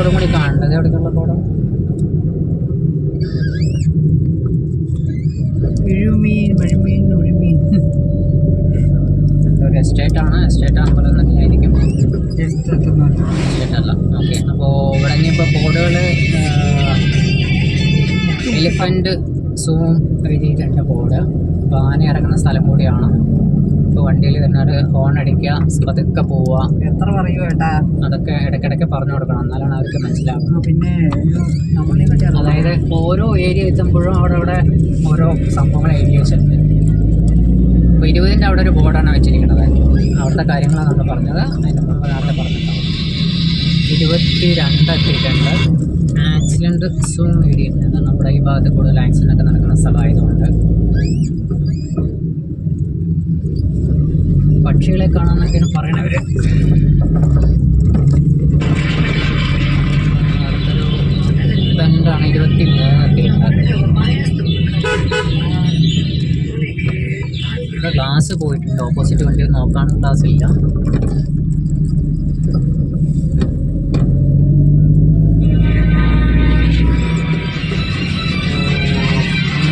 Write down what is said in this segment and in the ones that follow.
ബോർഡും കൂടി കാണേണ്ടത്. എവിടേക്കുള്ള ബോർഡ്? ഒരു എസ്റ്റേറ്റ് ആണ്. എസ്റ്റേറ്റ് ആകുമ്പോൾ ഒന്നുമില്ലായിരിക്കും. എസ്റ്റേറ്റ് അല്ല. ഓക്കെ. അപ്പോൾ ഇവിടെ ഇനിയിപ്പോൾ ബോർഡുകൾ എലിഫൻറ്റ് സൂം എഴുതിയിട്ടുണ്ട് ബോർഡ്. അപ്പോൾ ആന ഇറങ്ങുന്ന സ്ഥലം കൂടിയാണ്. ഇപ്പോൾ വണ്ടിയിൽ വരുന്നവർ ഹോൺ അടിക്കുക, പതുക്കെ പോവുക. എത്ര പറയൂ ഏട്ടാ, അതൊക്കെ ഇടയ്ക്കിടയ്ക്ക് പറഞ്ഞു കൊടുക്കണം, എന്നാലാണ് അവർക്ക് മനസ്സിലാവുക. പിന്നെ അതായത് ഓരോ ഏരിയ എത്തുമ്പോഴും അവിടെ ഓരോ സംഭവങ്ങൾ എഴുതി വെച്ചിട്ടുണ്ട്. ഇപ്പോൾ 20-ൻ്റെ അവിടെ ഒരു ബോർഡാണ് വെച്ചിരിക്കുന്നത്. അവിടുത്തെ കാര്യങ്ങളാണ് നമ്മൾ പറഞ്ഞത്. അതിൻ്റെ മുമ്പ് നേരത്തെ പറഞ്ഞിട്ടുണ്ടാവും. 22 എത്തിയിട്ടുണ്ട്. ആക്സിഡൻറ്റ് സൂം എഴുതിയിട്ടുണ്ട്. നമ്മുടെ ഈ ഭാഗത്ത് കൂടുതൽ ആക്സിഡൻ്റ് ഒക്കെ നടക്കുന്ന സ്ഥലമായതുകൊണ്ട് പക്ഷികളെ കാണാമെന്നൊക്കെയാണ് പറയണവർ. അടുത്തൊരു ബെൻഡാണ്. 23 എത്തിയിട്ടുണ്ട്. ഇവിടെ ഗ്ലാസ് പോയിട്ടുണ്ട്. ഓപ്പോസിറ്റ് വണ്ടി നോക്കാനും ഗ്ലാസ് ഇല്ല.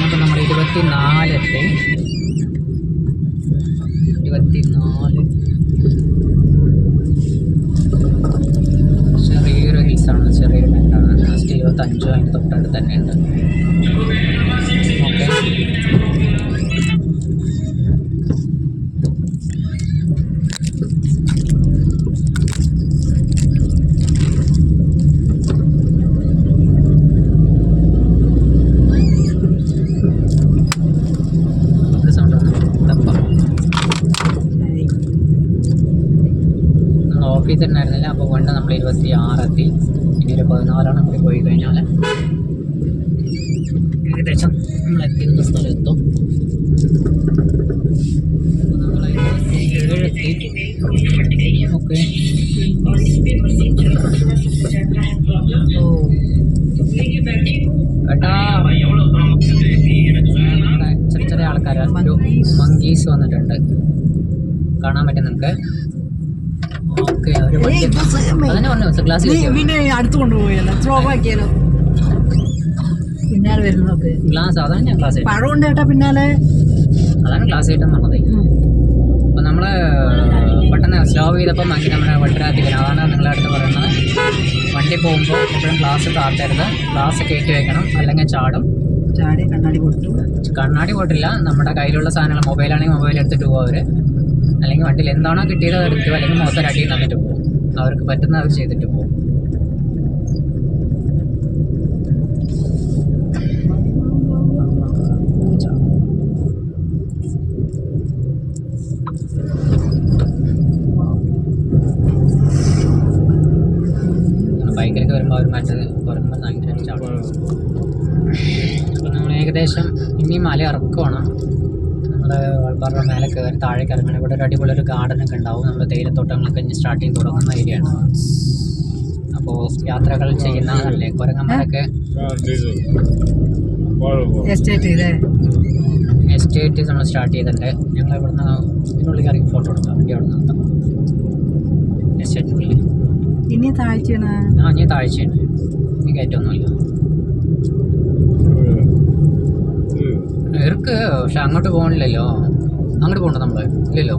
അപ്പോൾ നമ്മൾ 24 എത്തി. 24 ചെറിയൊരു ഹിൽസാണ്, ചെറിയൊരു ബെൻഡാണ്. ലാസ്റ്റ് 25 അതിൻ്റെ തൊട്ടടുത്ത് തന്നെയുണ്ട്. ഓക്കെ. ഓഫീസ് തന്നെയായിരുന്നില്ല. അപ്പോൾ വീണ്ടും നമ്മൾ 26 എത്തി. ഇനി ഒരു 14 കൂടി പോയി കഴിഞ്ഞാൽ ഏകദേശം നമ്മൾ എത്തിയിരുന്ന സ്ഥലത്തും. അപ്പോൾ നമ്മൾ 27 എത്തി. ഓക്കെ. ഏട്ടാ, നമ്മുടെ ചെറിയ ചെറിയ ആൾക്കാർ ഒരു മങ്കീസ് വന്നിട്ടുണ്ട്, കാണാൻ പറ്റും നിങ്ങൾക്ക്. ഓക്കെ. അവർ അതന്നെ പറഞ്ഞു ക്ലാസ്സിൽ പിന്നെ അടുത്ത് കൊണ്ടുപോയല്ലോ, സ്ലോവാക്കിയാലോ പിന്നാലെ വരുന്നതൊക്കെ ക്ലാസ്. അതാണ് ഞാൻ ക്ലാസ് പഴമുണ്ട് ഏട്ടാ പിന്നാലെ. അതാണ് ക്ലാസ് ആയിട്ട് പറഞ്ഞത്. അപ്പോൾ നമ്മൾ പെട്ടെന്ന് സ്ലോ ചെയ്തപ്പോൾ മങ്കി നമ്മുടെ വട്ടരാത്തിക്കണം. അതാണ് നിങ്ങളുടെ അടുത്ത് പറയുന്നത്. വണ്ടി പോകുമ്പോൾ എപ്പോഴും ഗ്ലാസ് താത്തരുത്, ഗ്ലാസ് കയറ്റി വയ്ക്കണം, അല്ലെങ്കിൽ ചാടും. ചാടി കണ്ണാടി പൊട്ടു. കണ്ണാടി പോട്ടില്ല, നമ്മുടെ കയ്യിലുള്ള സാധനങ്ങൾ, മൊബൈലാണെങ്കിൽ മൊബൈൽ എടുത്തിട്ട് പോകും അവർ. അല്ലെങ്കിൽ വണ്ടിയിൽ എന്താണോ കിട്ടിയത് അത് എടുക്കുക, അല്ലെങ്കിൽ മുഖത്തൊരടി തന്നിട്ട് പോകും. അവർക്ക് പറ്റുന്ന അവർ ചെയ്തിട്ട് പോകും. ബൈക്കിലൊക്കെ വരുമ്പോൾ അവർ മറ്റത് കുറഞ്ഞ ഭയങ്കര ചാടും. അപ്പോൾ നമ്മൾ ഏകദേശം ഇനി മല ഇറക്കുവാണ്. നമ്മൾ വാൾപ്പാറ മേലെ കയറി താഴേക്ക് ഇറങ്ങണം. ഇവിടെ ഒരു അടിപൊളി ഒരു ഗാർഡനൊക്കെ ഉണ്ടാവും. നമ്മൾ തേയിലത്തോട്ടങ്ങളൊക്കെ ഇനി സ്റ്റാർട്ട് ചെയ്ത് തുടങ്ങുന്ന ഏരിയയാണ്. അപ്പോൾ യാത്രകൾ ചെയ്യുന്നതല്ലേ കുരങ്ങന്മാരൊക്കെ. എസ്റ്റേറ്റ് നമ്മൾ സ്റ്റാർട്ട് ചെയ്തിട്ടുണ്ട്. ഞങ്ങൾ ഇവിടുന്ന് ഇതിനുള്ളിൽ ഇറങ്ങി ഫോട്ടോ എടുക്കാം. വണ്ടി അവിടെ നിന്ന് എസ്റ്റേറ്റിനുള്ളിൽ. ഇനി താഴ്ചയാണ്. ഇനി താഴ്ചയുണ്ട്. ഇനി കയറ്റമൊന്നുമില്ല. ഇവർക്ക് പക്ഷെ അങ്ങോട്ട് പോകണില്ലല്ലോ. അങ്ങോട്ട് പോകണ്ട നമ്മൾ ഇല്ലല്ലോ.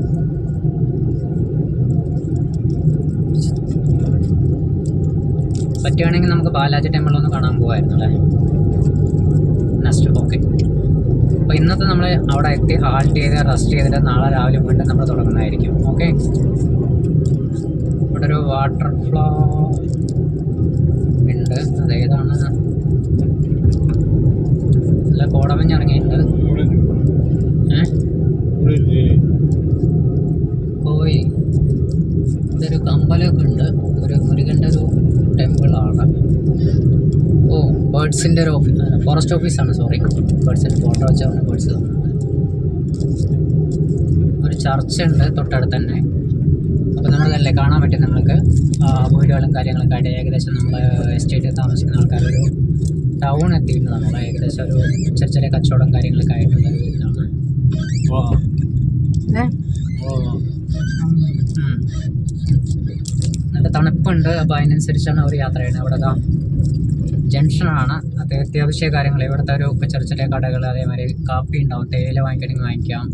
പറ്റുകയാണെങ്കിൽ നമുക്ക് ബാലാജി ടെമ്പിളൊന്ന് കാണാൻ പോകുമായിരുന്നു അല്ലേ നെക്സ്റ്റ്. ഓക്കെ. അപ്പോൾ ഇന്നത്തെ നമ്മൾ അവിടെ എത്തി ഹാൾട്ട് ചെയ്ത് റെസ്റ്റ് ചെയ്തിട്ട് നാളെ രാവിലെ വീണ്ടും നമ്മൾ തുടങ്ങുന്നതായിരിക്കും. ഓക്കെ. ഇവിടെ ഒരു വാട്ടർ ഫ്ലോ ഉണ്ട്. അതേതാണ്? നല്ല കോടമഞ്ഞ് ഇറങ്ങിയിട്ടുണ്ട്. കോയി ഇതൊരു കമ്പലൊക്കെ ഉണ്ട്. ഒരു മുരുകൻ്റെ ഒരു ടെമ്പിളാണ്. ഓ, ബേർഡ്സിൻ്റെ ഒരു ഓഫീസ്, ഫോറസ്റ്റ് ഓഫീസാണ്. സോറി, ബേർഡ്സിൻ്റെ ഫോട്ടോ വെച്ചാണ് ബേർഡ്സ്. ഒരു ചർച്ച് ഉണ്ട് തൊട്ടടുത്ത് തന്നെ. അപ്പോൾ നമ്മളതല്ലേ കാണാൻ പറ്റും നിങ്ങൾക്ക് വീടുകളും കാര്യങ്ങളൊക്കെ ആയിട്ട്. ഏകദേശം നമ്മൾ എസ്റ്റേറ്റിൽ താമസിക്കുന്ന ആൾക്കാരൊരു ടൗൺ എത്തിയിട്ടുണ്ട്. നമ്മൾ ഏകദേശം ഒരു ചെറിയ ചെറിയ കച്ചവടം കാര്യങ്ങളൊക്കെ ആയിട്ടുള്ള ഒരു ഇതാണ്. എന്നിട്ട് തണുപ്പുണ്ട്. അപ്പോൾ അതിനനുസരിച്ചാണ് അവർ യാത്ര ചെയ്യുന്നത്. ഇവിടെ ജംഗ്ഷനാണ്. അത്യാവശ്യ കാര്യങ്ങൾ ഇവിടുത്തെ ഒരു ചെറിയ ചെറിയ കടകൾ, അതേമാതിരി കാപ്പി ഉണ്ടാവും, തേയില വാങ്ങിക്കണമെങ്കിൽ വാങ്ങിക്കാം.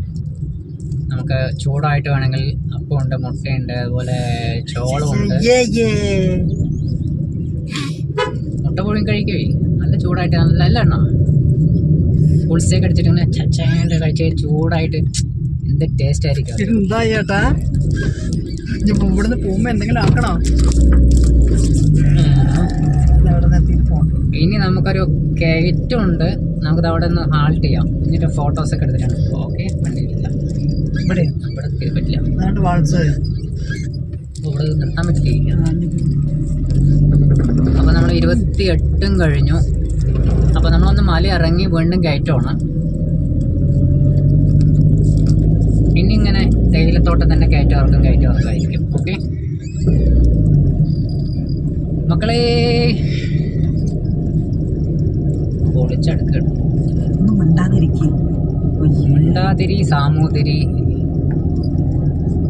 നമുക്ക് ചൂടായിട്ട് വേണമെങ്കിൽ അപ്പമുണ്ട്, മുട്ടയുണ്ട്, അതുപോലെ ചോളമുണ്ട്. മുട്ട പോലും കഴിക്കേ നല്ല ചൂടായിട്ട് നല്ല എണ്ണ പുളിസൊക്കെ അടിച്ചിട്ട് ഇങ്ങനെ ചച്ചേണ്ട് കഴിച്ച് ചൂടായിട്ട് എന്ത് ടേസ്റ്റ് ആയിരിക്കും. എന്താ ചേട്ടാ ഇവിടുന്ന് പോകുമ്പോ എന്തെങ്കിലും ആക്കണോ? ഇനി നമുക്കൊരു കയറ്റമുണ്ട്, നമുക്കത് അവിടെ നിന്ന് ഹാൾട്ട് ചെയ്യാം. എന്നിട്ട് ഫോട്ടോസൊക്കെ എടുത്തിട്ടാണ്. ഓക്കെ, വണ്ടിയില്ല, ഇവിടെ പറ്റില്ല, ഇവിടെ നിർത്താൻ പറ്റില്ല. അപ്പോൾ നമ്മൾ 28 കഴിഞ്ഞു. അപ്പോൾ നമ്മളൊന്ന് മല ഇറങ്ങി വീണ്ടും കയറ്റമാണ്. ഇനി ഇങ്ങനെ തേയിലത്തോട്ടം തന്നെ കയറ്റവർക്കായിരിക്കും. ഓക്കെ മക്കളെ, പൊളിച്ചെടുക്കണം. മിണ്ടാതിരി, സാമൂതിരി,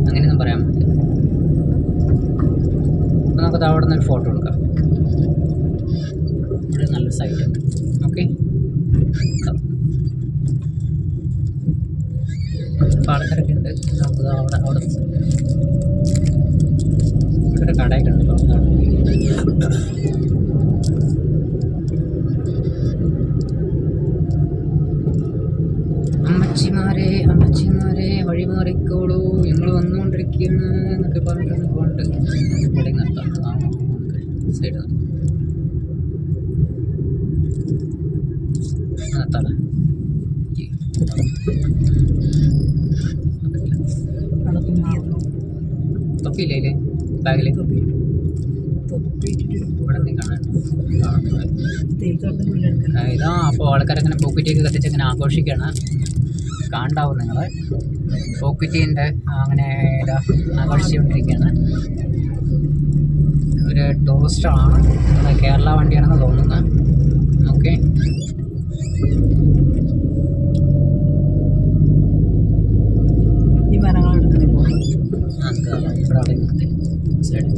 അങ്ങനെയൊന്നും പറയാൻ പറ്റില്ല. അപ്പോൾ നമുക്കത് അവിടെ നിന്ന് ഒരു ഫോട്ടോ എടുക്കാം. ഇവിടെ നല്ല സൈറ്റ് ഉണ്ട്. ഓക്കെ, ആൾക്കാരൊക്കെ ഉണ്ട്. നമുക്കത് അവിടെ ഇവിടെ ഒരു കടയൊക്കെ ഉണ്ടല്ലോ. അമ്മച്ചിമാരെ വഴി മാറിക്കോളൂ, ഞങ്ങൾ വന്നുകൊണ്ടിരിക്കുകയാണ് എന്നൊക്കെ പറഞ്ഞിട്ടാണ് പോകണ്ട്. ഇവിടെ നിർത്താം, സൈഡ് നിർത്താം. തൊപ്പിയില്ലേ ബാഗിൽ? ഇവിടെ നീ കാണാൻ ഇതാ. അപ്പോൾ ആൾക്കാരങ്ങനെ പോക്കറ്റിയൊക്കെ കത്തിച്ച് അങ്ങനെ ആഘോഷിക്കുകയാണ്. കാണണ്ടാവും നിങ്ങൾ. പോക്കറ്റിൻ്റെ അങ്ങനെ ഇതാ ആഘോഷിച്ചുകൊണ്ടിരിക്കുകയാണ്. ഒരു ടൂറിസ്റ്റാണ്, നമ്മുടെ കേരള വണ്ടിയാണെന്ന് തോന്നുന്നത്. ഓക്കെ, ഈ മരങ്ങളെടുക്കണേ പോകുന്നത് ഇവിടെ അവിടെ നിർത്തി സൈഡ്.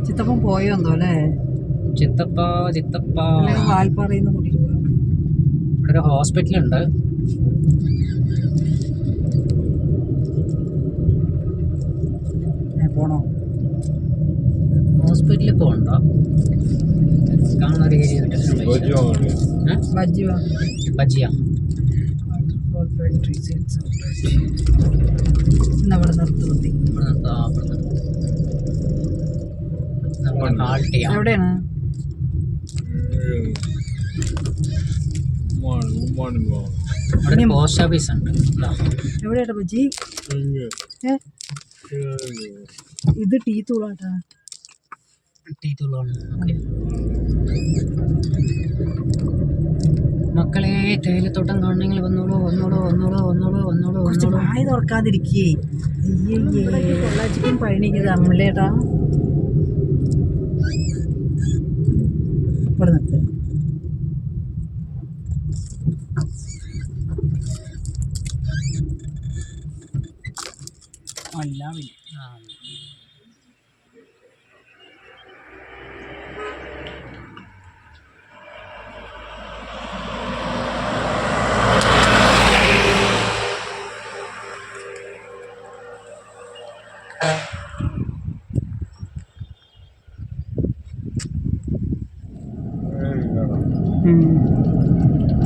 ചിത്തപ്പം പോയോ എന്തോ അല്ലേ? ചിത്തപ്പ വാൽപ്പാറയിന്ന് കൂട്ടിട്ട് പോയോ? ഇവിടെ ഒരു ഹോസ്പിറ്റലുണ്ട്. പോണോ? ഹോസ്പിറ്റലിൽ പോകണ്ട, കാണുന്നൊരു ഏരിയ ബജിയ. അവിടെ നിർത്തി ഹാൾട്ട് ചെയ്യാം. എവിടെയാണ്? അവിടെ പോസ്റ്റ് ഓഫീസ് ഉണ്ട്. എവിടെയാ ബജി? ഇത് ടീ തൂളാട്ടാ. ടീ തൂളാണ്. ഓക്കെ മക്കളെ, തേയിലത്തോട്ടം കാണണമെങ്കിൽ വന്നോളൂ. വായ തുറക്കാതിരിക്കേ. പൊള്ളാച്ചിക്കും പഴനിക്ക് അമ്മലേട്ടാ. ഇവിടെ നിർത്ത്.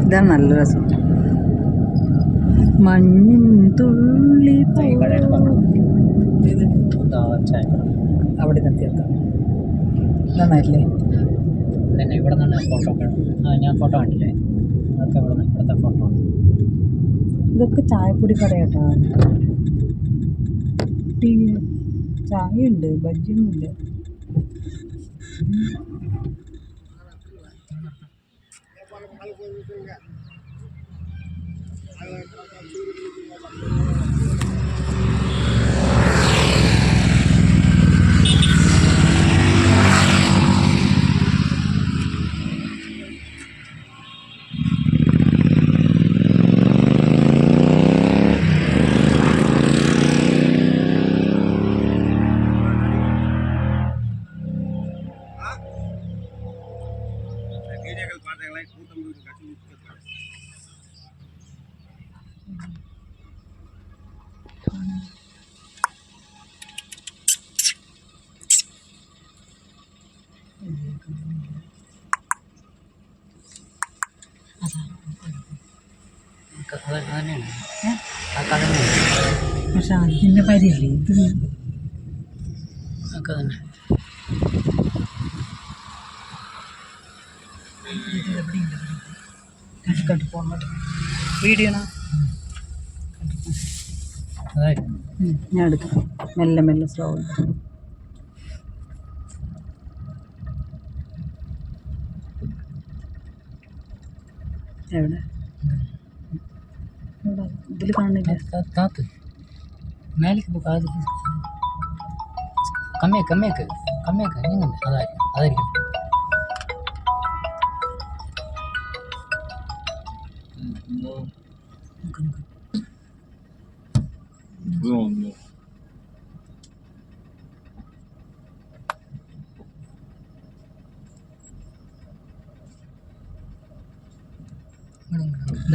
ഇതാണ് നല്ല രസം. മഞ്ഞിൻ തുള്ളി അവിടെ നിർത്തിയെടുക്കാം. നന്നായിട്ടില്ലേ? പിന്നെ ഇവിടെ നിന്നാണ് ഫോട്ടോ ഒക്കെ. ഞാൻ ഫോട്ടോ കണ്ടില്ലേ? അതൊക്കെ ഇവിടുത്തെ ഫോട്ടോ ആണ്. ഇതൊക്കെ ചായപ്പൊടി കടയാട്ടാ. ടീ ചായയുണ്ട്, ബജ്ജിയൊന്നുമില്ല. തന്നെയാണ്. ഏ? അതൊക്കെ തന്നെയാണ്. പക്ഷെ അതിൻ്റെ പരിയല്ലേ ഇത് അതൊക്കെ തന്നെ. കണ്ടിട്ട് പോകാൻ വീഡിയോ അതായത് ഞാൻ എടുക്കാം. മെല്ലെ മെല്ലെ സ്ലോ. എവിടെ ഇതിൽ കാണുന്നില്ല. താത്ത് മേലേക്ക് പോക്ക് അത് കമ്മിയാക്ക് ഇങ്ങനെ അതായിരിക്കും.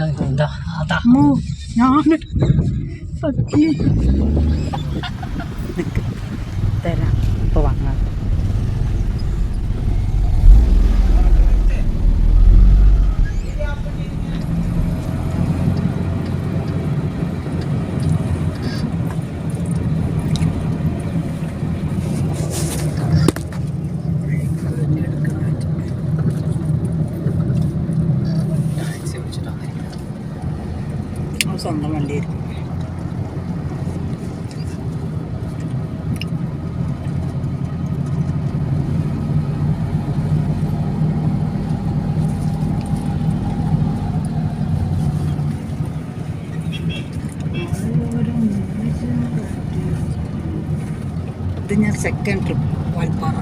അതാ ഞാൻ തരാം ഇപ്പോൾ വാങ്ങാം. സ്വന്തം വണ്ടിയായിരിക്കും. ഇത് ഞാൻ സെക്കൻഡ് ട്രിപ്പ് വാൽപ്പാറ.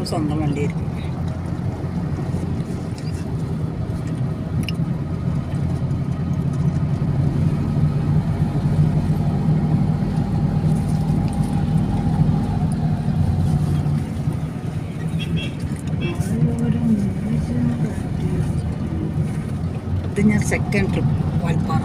സ്വന്തം വണ്ടിയായിരിക്കും. ഇത് ഞാൻ സെക്കൻഡ് ട്രിപ്പ് വാൽപ്പാറ.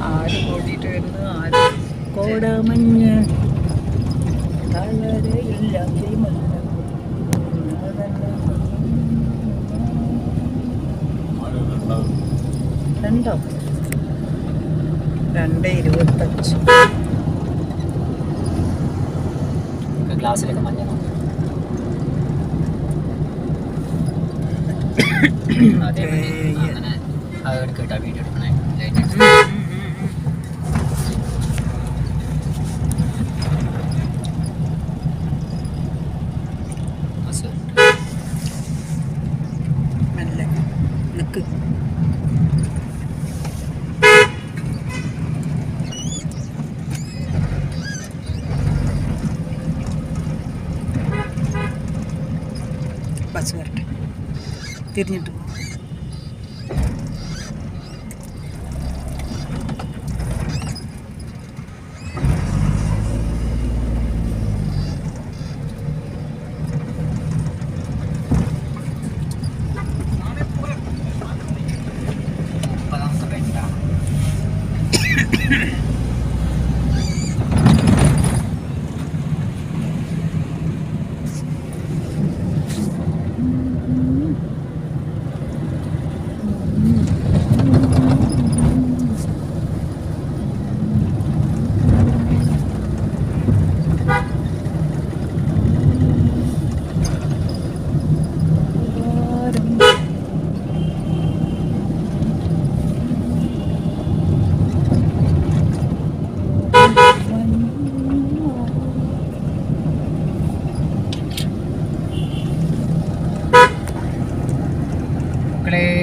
ആര് കൂടിയിട്ട് വരുന്നു, ആര് കോടമഞ്ഞ് തളരയില്ലാതെ രണ്ടോ 2:25. ഗ്ലാസ്സിലൊക്കെ മഞ്ഞ അതേ അങ്ങനെ അത് എടുക്കട്ടോ വീഡിയോ എടുക്കണേ മെല്ലെ നിക്ക്. ബസ് വരട്ടെ, തിരിഞ്ഞിട്ട് പോ.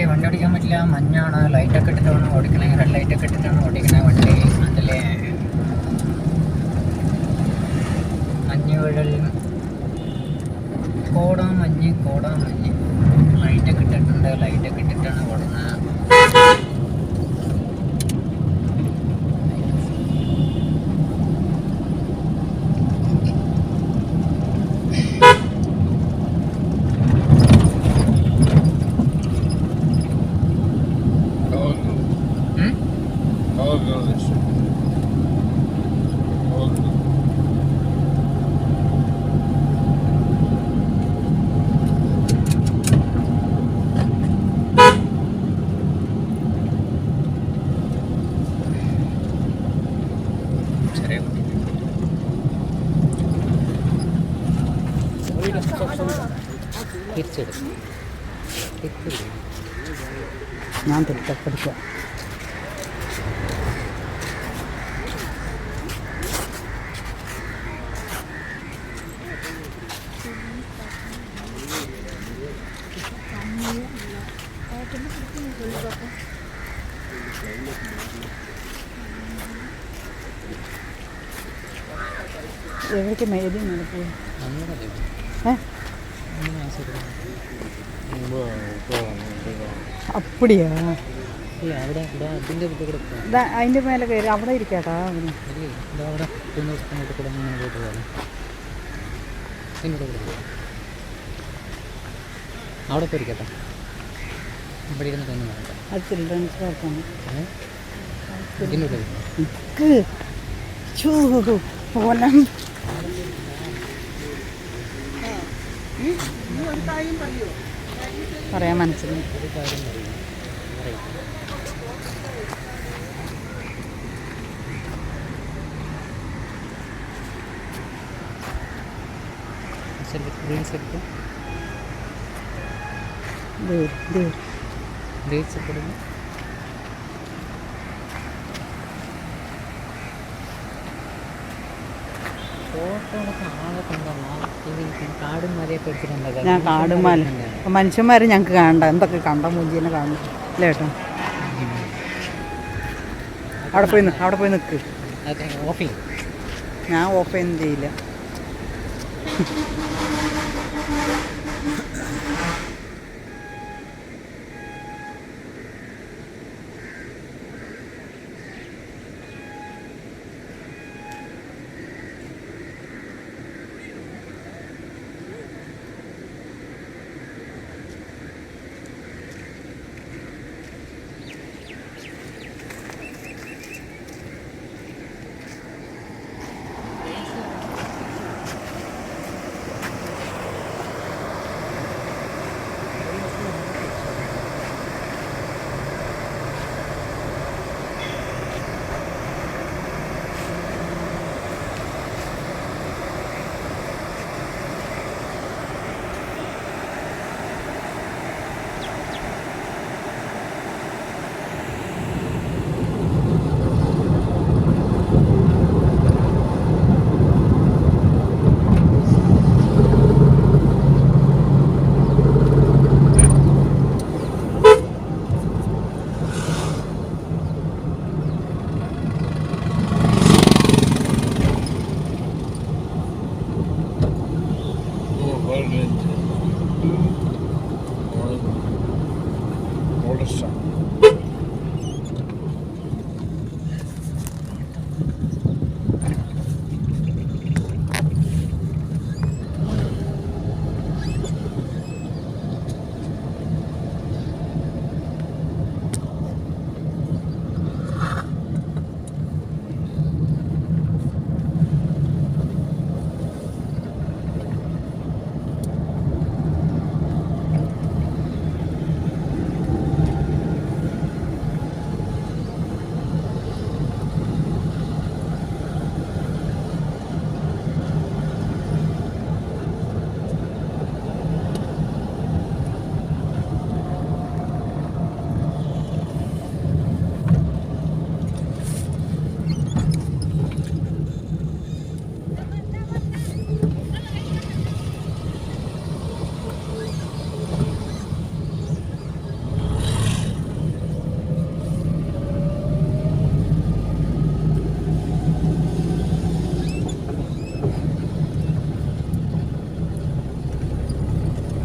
വണ്ടി ഓടിക്കാൻ പറ്റില്ല, മഞ്ഞാണ്. ലൈറ്റൊക്കെ ഇട്ടിട്ടാണ് ഓടിക്കണേ, റെഡ് ലൈറ്റൊക്കെ ഇട്ടിട്ടാണ് ഓടിക്കണേ വണ്ടി. അതിലെ മഞ്ഞ് വീഴൽ, കോടാമഞ്ഞ് ലൈറ്റൊക്കെ ഇട്ടിട്ടുണ്ട്. ലൈറ്റൊക്കെ ഇട്ടിട്ടാണ് ഓടുന്നത്. ഞാൻ തിരിച്ചടിക്കാം. എവിടേക്ക് മേതി പോയി അപ്പടിയാ അതിൻ്റെ മേലെ കയറി അവിടെ ഇരിക്കാട്ടാ അവന് അവിടെ പോയിരിക്കട്ടെ ഇവിടെ ഇരുന്ന് തന്നെ അത് ചിൽഡ്രൻസ് പാർക്കാണ് പോലം പറയാൻ മനസ്സിലായി. ഞാൻ കാടുമാല മനുഷ്യന്മാരെ ഞങ്ങൾക്ക് കാണണ്ട എന്തൊക്കെ കണ്ട മൂഞ്ചിനെ കാണും അല്ലേ കേട്ടോ. അവിടെ പോയി നിൽക്ക്. ഞാൻ ഓഫ് ഒന്നും ചെയ്യില്ല.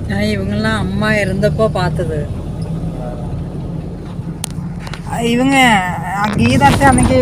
நான் இவங்கெல்லாம் அம்மா இருந்தப்போ பார்த்தது. இவங்க கீதாட்ட அன்னைக்கு